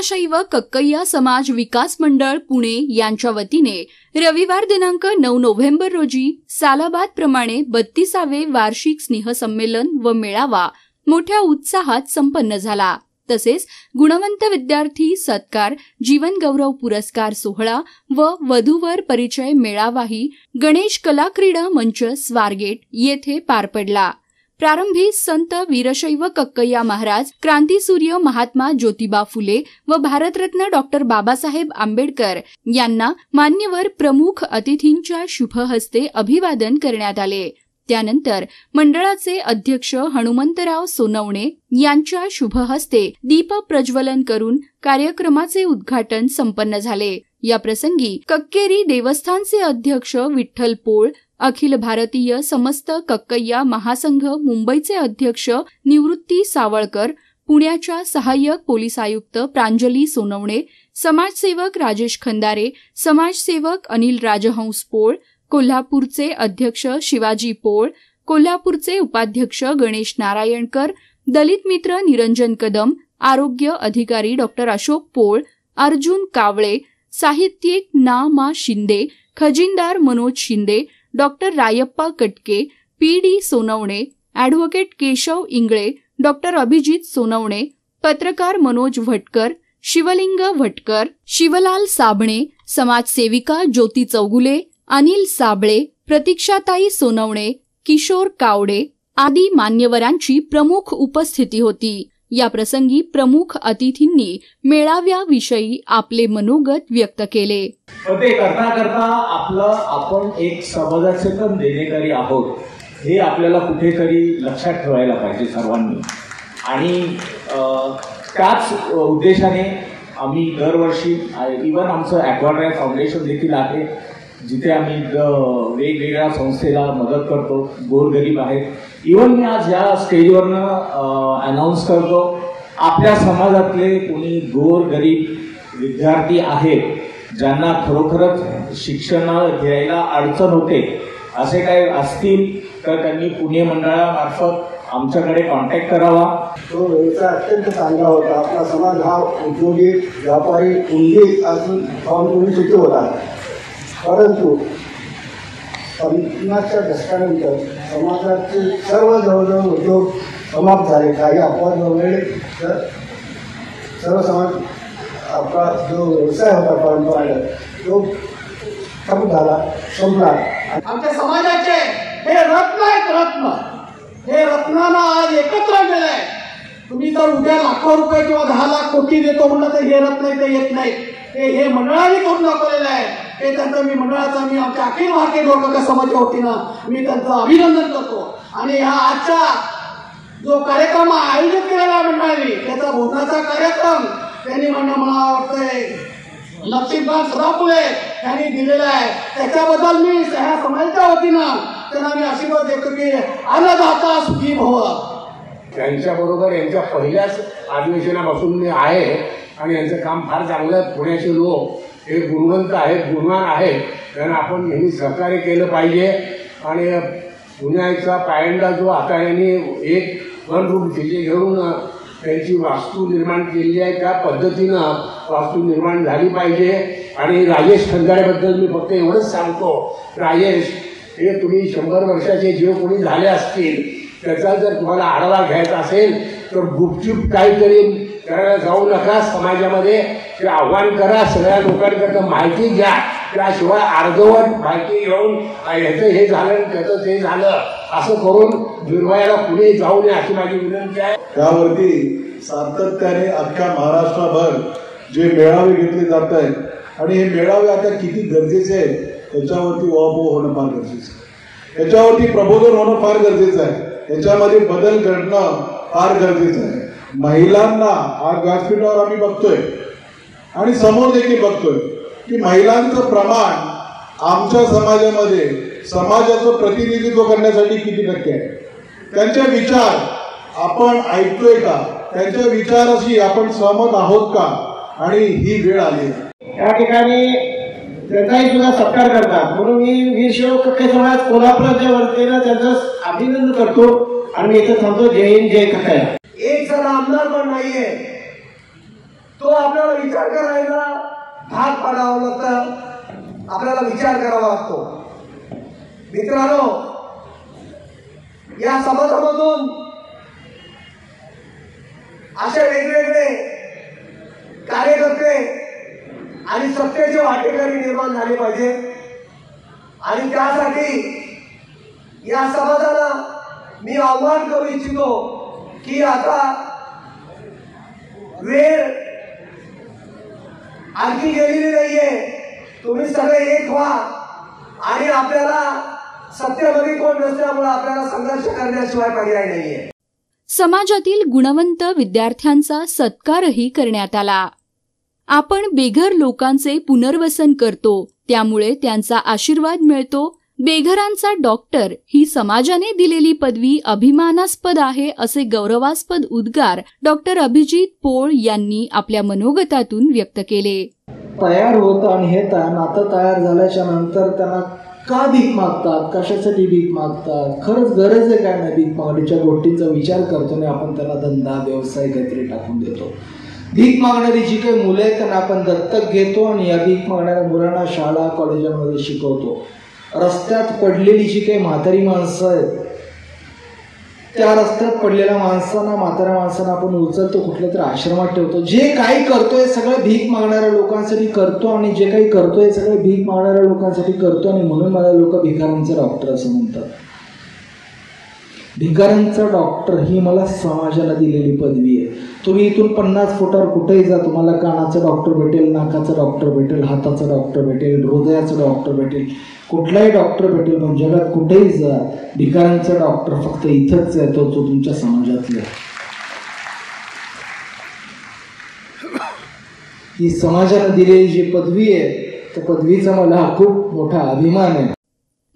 वीरशैव कक्कय्या समाज विकास मंडळ पुणे यांच्या वतीने रविवार दिनांक 9 नोव्हेंबर रोजी सालाबाद प्रमाणे 32वे वार्षिक स्नेहसंमेलन व मेळावा मोठ्या उत्साहात संपन्न झाला। तसेच गुणवंत विद्यार्थी सत्कार, जीवन गौरव पुरस्कार सोहळा व वधूवर परिचय मेळावाही गणेश कला क्रीडा मंच स्वारगेट येथे पार पडला। प्रारंभी संत वीरशैव कक्कय्या महाराज, क्रांतीसूर्य महात्मा ज्योतिबा फुले व भारतरत्न डॉक्टर बाबासाहेब आंबेडकर यांना मान्यवर प्रमुख अतिथींच्या शुभ हस्ते अभिवादन करण्यात आले। त्यानंतर मंडळाचे अध्यक्ष हनुमंतराव सोनवणे यांच्या शुभ हस्ते दीप प्रज्वलन करून कार्यक्रमाचे उद्घाटन संपन्न झाले। या प्रसंगी कक्केरी देवस्थानचे अध्यक्ष विठ्ठल पोळ, अखिल भारतीय समस्त कक्कय्या महासंघ मुंबईचे अध्यक्ष निवृत्ती सावळकर, पुण्याच्या सहाय्यक पोलीस आयुक्त प्रांजली सोनवणे, समाजसेवक राजेश खंदारे, समाजसेवक अनिल राजहंस पोळ, कोल्हापूरचे अध्यक्ष शिवाजी पोळ, कोल्हापूरचे उपाध्यक्ष गणेश नारायणकर, दलित मित्र निरंजन कदम, आरोग्य अधिकारी डॉक्टर अशोक पोळ, अर्जुन कावळे, साहित्यिक ना मा शिंदे, खजिनदार Manoj Shinde, doctor Rayappa Katke, P D. Sonawane, advocate Keshav Ingale, doctor Abhijit Sonawane, पत्रकार मनोज भटकर, शिवलिंग भटकर, शिवलाल साबणे, समाजसेविका ज्योती चौगुले, अनिल साबळे, प्रतीक्षाताई सोनवणे, किशोर कावडे आदी मान्यवरांची प्रमुख उपस्थिती होती। या प्रसंगी प्रमुख अतिथींनी मेळाव्याविषयी आपले मनोगत व्यक्त केले। ते करता करता आपण एक समाजाचे पण देणेकरी आहोत हे आपल्याला कुठेतरी लक्षात ठेवायला पाहिजे सर्वांनी। आणि त्याच उद्देशाने आम्ही दरवर्षी इव्हन आमचं ॲक्वाड्राईव्ह फाउंडेशन देखील आहे, जिथे आम्ही वेगवेगळ्या संस्थेला मदत करतो, गोरगरीब आहेत। इव्हन मी आज या स्टेजवरनं अनाऊन्स करतो, आपल्या समाजातले कोणी गोरगरीब विद्यार्थी आहेत ज्यांना खरोखरच शिक्षण घ्यायला अडचण होते, असे काही असतील तर त्यांनी पुणे मंडळामार्फत आमच्याकडे कॉन्टॅक्ट करावा। तो व्यवसाय अत्यंत चांगला होता। आपला समाज हा उद्योगी, व्यापारी, कुंडी असून फाउंडेशनचे होता, परंतु 50च्या दशकानंतर समाजाचे सर्व जवळजवळ उद्योग समाप्त झाले। काही अपवाद वगैरे तर सर्व समाज आपला जो व्यवसाय होता परंपरागत तो कमी झाला, संपला। आमच्या समाजाचे हे रत्न आहेत, रत्न, हे रत्नांना आज एकत्र केलंय। तुम्ही जर उद्या लाखो रुपये किंवा 10 लाख कोटी देतो म्हणलं तर हे रत्न इथे येत नाही, हे मंडळाने करून दाखवलेलं आहे। हे त्यांचं मी मंडळाचा, मी आमच्या अखिल भारतीय गोरगरीब समाजाच्या वतीनं मी त्यांचं अभिनंदन करतो। आणि हा आजचा जो कार्यक्रम आयोजित केलेला मंडळाने, त्याचा भोजनाचा कार्यक्रम त्यांनी मला वाटतंय नक्षीबाग सदाफुले यांनी दिलेला आहे, त्याच्याबद्दल मी ह्या समाजाच्या वतीनं त्यांना मी आशीर्वाद देतो की अन्नदाता सुखी भव। त्यांच्याबरोबर यांच्या पहिल्याच अधिवेशनापासून मी आहे आणि यांचं काम फार चांगलं आहे। पुण्याचे लोक हे गुणवंत आहेत, गुणवान आहेत, त्यांना आपण नेहमी सहकार्य केलं पाहिजे। आणि पुण्याचा पायंडा जो आता यांनी एक वन रूम किल्ले घेऊन त्यांची वास्तू निर्माण केली आहे, त्या पद्धतीनं वास्तू निर्माण झाली पाहिजे। आणि राजेश खंदारेबद्दल मी फक्त एवढंच सांगतो, राजेश हे तुम्ही 100 वर्षाचे जे कोणी झाले असतील त्याचा जर तुम्हाला आढावा घ्यायचा असेल तर गुपचूप काहीतरी करायला जाऊ नका, समाजामध्ये ते आव्हान करा, सगळ्या लोकांकडनं माहिती घ्या, त्याशिवाय अर्धवट माहिती घेऊन ह्याचं हे झालं त्याचं ते झालं असं करून निर्भयाला पुढे जाऊ नये अशी माझी विनंती आहे। त्यावरती सातत्याने अख्ख्या महाराष्ट्रभर जे मेळावे घेतले जात आहेत आणि हे मेळावे आता किती गरजेचे आहेत त्याच्यावरती उहापोह होणं फार गरजेचं आहे, याच्यावरती प्रबोधन होणं फार गरजेचं आहे, याच्यामध्ये बदल घडणं फार गरजेचं आहे। महिलांना आज व्यासपीठावर आम्ही बघतोय आणि समोर देखील बघतोय की महिलांचं प्रमाण आमच्या समाजामध्ये समाजाचं प्रतिनिधित्व करण्यासाठी किती टक्के आहे, त्यांचे विचार आपण ऐकतोय का, त्यांच्या विचाराशी आपण सहमत आहोत का, आणि ही वेळ आली। या ठिकाणी त्यांचाही सुद्धा सत्कार करतात, म्हणून मी वीरशैव कक्कय्या समाज कोल्हापूरच्या वतीनं त्यांचं अभिनंदन करतो आणि मी इथं थांबतो। जय हिंद, जय कक्कय्या। एक जण आमदार पण नाहीये, तो आपल्याला विचार करायला भाग पाडावं लागतं, आपल्याला विचार करावा लागतो. मित्रांनो, या समाजामधून असे वेगवेगळे कार्यकर्ते आणि सत्तेचे वाटेकरी निर्माण झाले पाहिजे. आणि त्यासाठी या समाजाला मी आव्हान करू इच्छितो की आता वेळ आणखी गेलेली नाहीये. तुम्ही सगळे एक व्हा आणि आपल्याला सत्तेमध्ये कोण नसल्यामुळे आपल्याला संघर्ष करण्याशिवाय पर्याय नाहीये. समाजातील गुणवंत विद्यार्थ्यांचा सत्कारही करण्यात आला. आपण बेघर लोकांचे पुनर्वसन करतो, त्यामुळे त्यांचा आशीर्वाद मिळतो. बेघरांचा डॉक्टर ही समाजाने दिलेली पदवी अभिमानास्पद आहे, असे गौरवास्पद उद्गार डॉक्टर अभिजित पोळ यांनी आपल्या मनोगतातून व्यक्त केले. तयार होतं आणि हे नातं तयार झाल्याच्या नंतर त्यांना का भीक मागतात, कशासाठी भीक मागतात, खरंच गरज आहे काय नाही भीक मागण्याच्या गोष्टींचा विचार करतो आणि आपण त्यांना धंदा व्यवसाय काहीतरी टाकून देतो. भीक मागणारी जी काही मुलं आहेत त्यांना आपण दत्तक घेतो आणि या भीक मागणाऱ्या मुलांना शाळा कॉलेजांमध्ये शिकवतो. रस्त्यात पडलेली जी काही म्हातारी माणसं आहेत त्या रस्त्यात पडलेल्या माणसांना, म्हाताऱ्या माणसांना आपण उचलतो, कुठल्या तरी आश्रमात ठेवतो. जे काही करतोय सगळं भीक मागणाऱ्या लोकांसाठी करतो आणि जे काही करतोय सगळं भीक मागणाऱ्या लोकांसाठी करतो. आणि म्हणून मला लोक भिकाऱ्यांचा डॉक्टर असं म्हणतात. भिकाऱ्यांचा डॉक्टर ही मला समाजाला दिलेली पदवी आहे. तुम्ही इथून 50 फुटावर कुठेही जा, तुम्हाला कानाचा डॉक्टर भेटेल, नाकाचा डॉक्टर भेटेल, हाताचा डॉक्टर भेटेल, हृदयाचा डॉक्टर भेटेल, कुठलाही डॉक्टर भेटेल. पण जगात कुठेही जा, भिकाऱ्यांचा डॉक्टर फक्त इथंच आहे, तो तुमच्या समाजातला. ही समाजाने दिलेली जी पदवी आहे त्या पदवीचा मला खूप मोठा अभिमान आहे.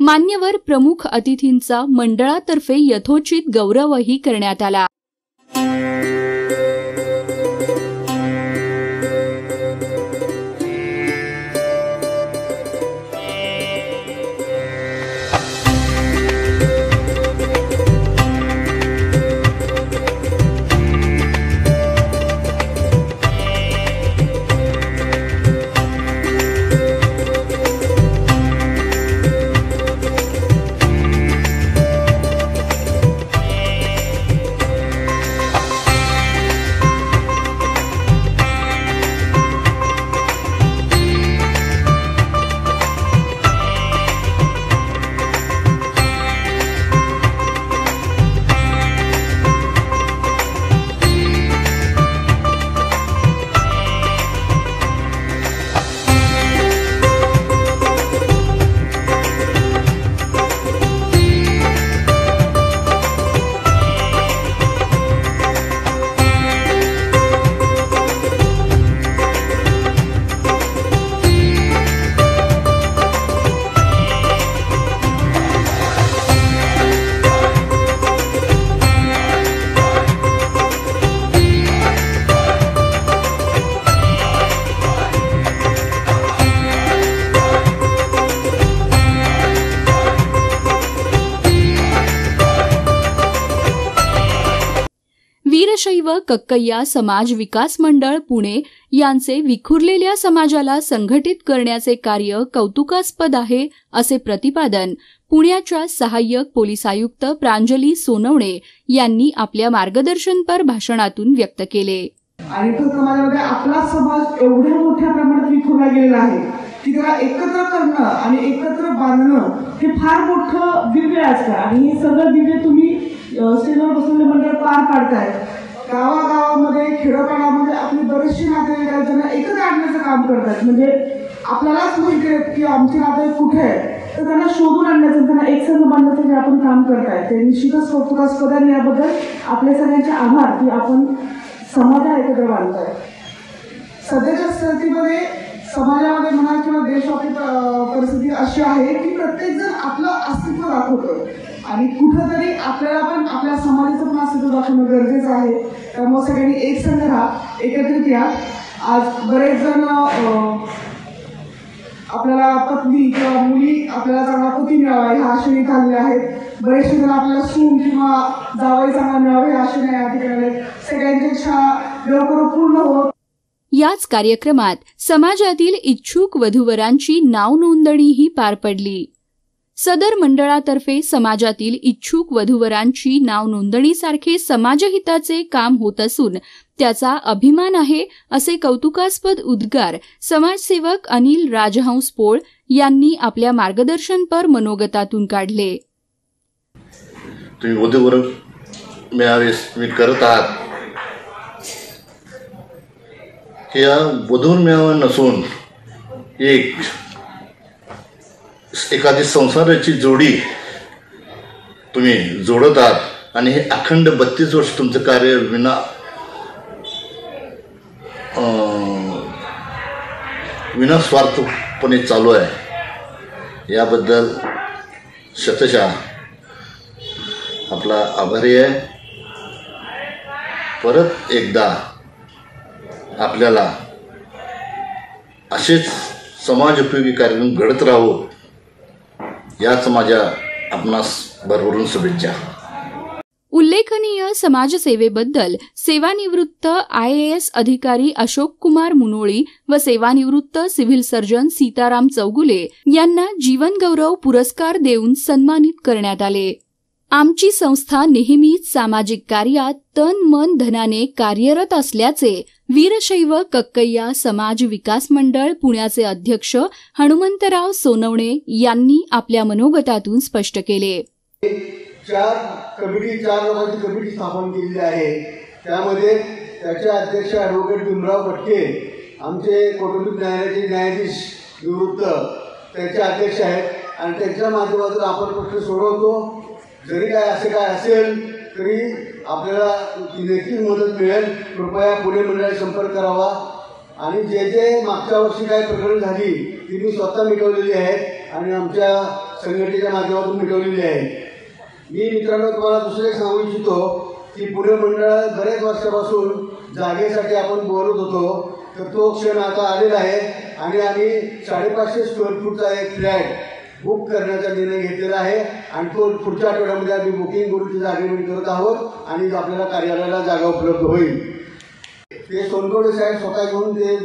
मान्यवर प्रमुख अतिथींचा मंडळातर्फे यथोचित गौरवही करण्यात आला. वीरशैव कक्कय्या समाज विकास मंडळ पुणे यांचे विखुरलेल्या समाजाला संघटित करण्याचे कार्य कौतुकास्पद आहे, असे प्रतिपादन पुण्याच्या सहाय्यक पोलीस आयुक्त प्रांजली सोनवणे यांनी आपल्या मार्गदर्शनपर भाषणातून व्यक्त केले. आणि तो समाजामध्ये आपला समाज एवढ्या मोठ्या प्रमाणात विखुरला गेलेला आहे की त्याला एकत्र करणं आणि एकत्र बांधणं हे फार मोठं दिव्य असतं. आणि हे सगळं दिव्य तुम्ही स्टेजवर बसलेले मंडळ पार पाडताय. गावागावामध्ये खेडोपाड्यामध्ये आपली बरेचशी नातेवाईक आहेत ज्यांना एकत्र आणण्याचं काम करतात. म्हणजे आपल्यालाच माहिती आहे की आमचे नातेवाईक कुठे आहेत, तर त्यांना शोधून आणण्याचं, त्यांना एकसंघ बांधण्याचं जे आपण काम करताय ते निश्चितच कौतुकास्पद आहे. याबद्दल आपले सगळ्यांचे आभार की आपण समाजाला एकत्र बांधताय. सध्याच्या स्थितीमध्ये समाजामध्ये म्हणा किंवा देशव्यापी परिस्थिती अशी आहे की प्रत्येक जण आपलं अस्तित्व दाखवतं आणि कुठंतरी आपल्याला पण आपल्या समाजाचं पण अस्तित्व दाखवणं गरजेचं आहे. त्यामुळे सगळ्यांनी एक संघ राहा, एकत्रित या. आज बरेच जण आपल्याला पत्नी किंवा मुली आपल्याला चांगला पती मिळावा ह्या आशेने चालले आहेत. बरेचसे जण आपल्याला सून किंवा जावई चांगला मिळावा ह्या आशेने या ठिकाणी. सगळ्यांची इच्छा लवकर पूर्ण होत. याच कार्यक्रमात समाजातील इच्छुक वधूवरांची नाव नोंदणीही पार पडली. सदर मंडळातर्फे समाजातील इच्छुक वधूवरांची नाव नोंदणीसारखे समाजहिताचे काम होत असून त्याचा अभिमान आहे, असे कौतुकास्पद उद्गार समाजसेवक अनिल राजहंस पोळ यांनी आपल्या मार्गदर्शनपर मनोगतातून काढले. तुम्ही वधूवर मेळावे मी करत आहात, हे वधूवर मेळावा नसून एखादी संसाराची जोडी तुम्ही जोडत आहात आणि हे अखंड 32 वर्ष तुमचं कार्य विना स्वार्थपणे चालू आहे. याबद्दल शतशः आपला आभारी आहे. परत एकदा आपल्याला असेच समाज उपयोगी कार्यक्रम घडत राहू याच माझ्या आपणास भरभरून शुभेच्छा. उल्लेखनीय समाजसेवेबद्दल सेवानिवृत्त IAS अधिकारी अशोक कुमार मुनोळी व सेवानिवृत्त सिव्हिल सर्जन सीताराम चौगुले यांना जीवनगौरव पुरस्कार देऊन सन्मानित करण्यात आले. आमची संस्था नेहमीच सामाजिक कार्यात तन मन धनाने कार्यरत असल्याचे वीरशैव कक्कय्या समाज विकास मंडळ पुण्याचे अध्यक्ष हनुमंतराव सोनवणे यांनी आपल्या मनोगतातून स्पष्ट केले. 4 लोकांची कमिटी स्थापन केलेली आहे. त्यामध्ये त्याचे अध्यक्ष ॲडव्होकेट भीमराव कटके, आमचे कौटुंबिक न्यायालयाचे न्यायाधीश निवृत्त त्याचे अध्यक्ष आहेत आणि त्यांच्या माध्यमातून आपण प्रश्न सोडवतो. जरी काय असेल तरी आपल्याला नक्की मदत मिळेल. कृपया पुणे मंडळाशी संपर्क करावा आणि जे मागच्या वर्षी काय प्रकरण झाली ती मी स्वतः मिटवलेली आहेत आणि आमच्या संघटनेच्या माध्यमातून मिटवलेली आहे. मी मित्रांनो तुम्हाला दुसरं एक सांगू इच्छितो की पुणे मंडळात बऱ्याच वर्षापासून जागेसाठी आपण बोलत होतो, तर तो क्षण आता आलेला आहे आणि आम्ही 550 स्क्वेअर फूटचा एक फ्लॅट बुक करण्याचा निर्णय घेतलेला आहे आणि तो पुढच्या आठवड्यामध्ये आम्ही बुकिंग करून अग्रीमेंट करत आहोत आणि आपल्याला कार्यालयाला जागा उपलब्ध होईल. ते सोनवणे साहेब स्वतः घेऊन ते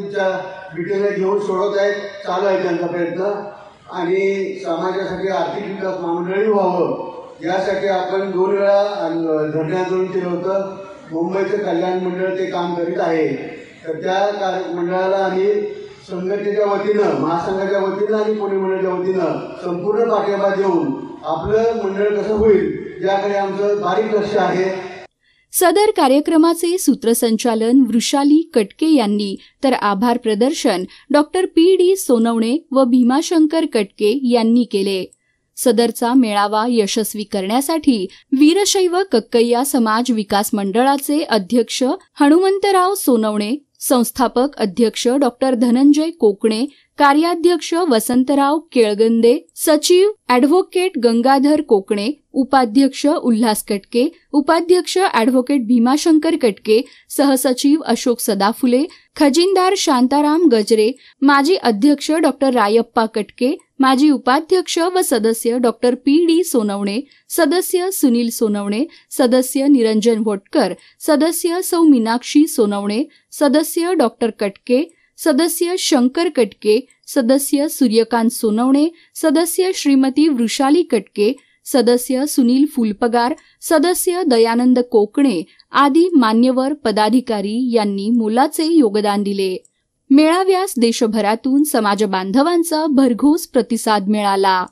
डिटेल घेऊन सोडवत आहेत. चालू आहे त्यांचा प्रयत्न आणि समाजासाठी आर्थिक विकास महामंडळही व्हावं यासाठी आपण 2 वेळा धरणे आंदोलन केलं होतं. मुंबईचं कल्याण मंडळ ते काम करीत आहे. तर त्या मंडळाला आम्ही संघटनेच्या वतीनं, महासंघाच्या वतीनं आणि पुणे मंडळाच्या वतीनं संपूर्ण पाठिंबा देऊन आपलं मंडळ कसं होईल याकडे आमचं बारीक लक्ष आहे. सदर कार्यक्रमाचे सूत्रसंचालन वृषाली कटके यांनी तर आभार प्रदर्शन डॉक्टर PD सोनवणे व भीमाशंकर कटके यांनी केले. सदरचा मेळावा यशस्वी करण्यासाठी वीरशैव कक्कय्या समाज विकास मंडळाचे अध्यक्ष हनुमंतराव सोनवणे, संस्थापक अध्यक्ष डॉक्टर धनंजय कोकणे, कार्याध्यक्ष वसंतराव केळगंदे, सचिव ॲडव्होकेट गंगाधर कोकणे, उपाध्यक्ष उल्हास कटके, उपाध्यक्ष ॲडव्होकेट भीमाशंकर कटके, सहसचिव अशोक सदाफुले, खजिनदार शांताराम गजरे, माजी अध्यक्ष डॉक्टर रायप्पा कटके, माजी उपाध्यक्ष व सदस्य डॉक्टर PD सोनवणे, सदस्य सुनील सोनवणे, सदस्य निरंजन भोटकर, सदस्य सौ मीनाक्षी सोनवणे, सदस्य डॉक्टर कटके, सदस्य शंकर कटके, सदस्य सूर्यकांत सोनवणे, सदस्य श्रीमती वृषाली कटके, सदस्य सुनील फुलपगार, सदस्य दयानंद कोकणे आदी मान्यवर पदाधिकारी यांनी मोलाचे योगदान दिले. मेळाव्यास देशभरातून समाज बांधवांचा भरघोस प्रतिसाद मिळाला.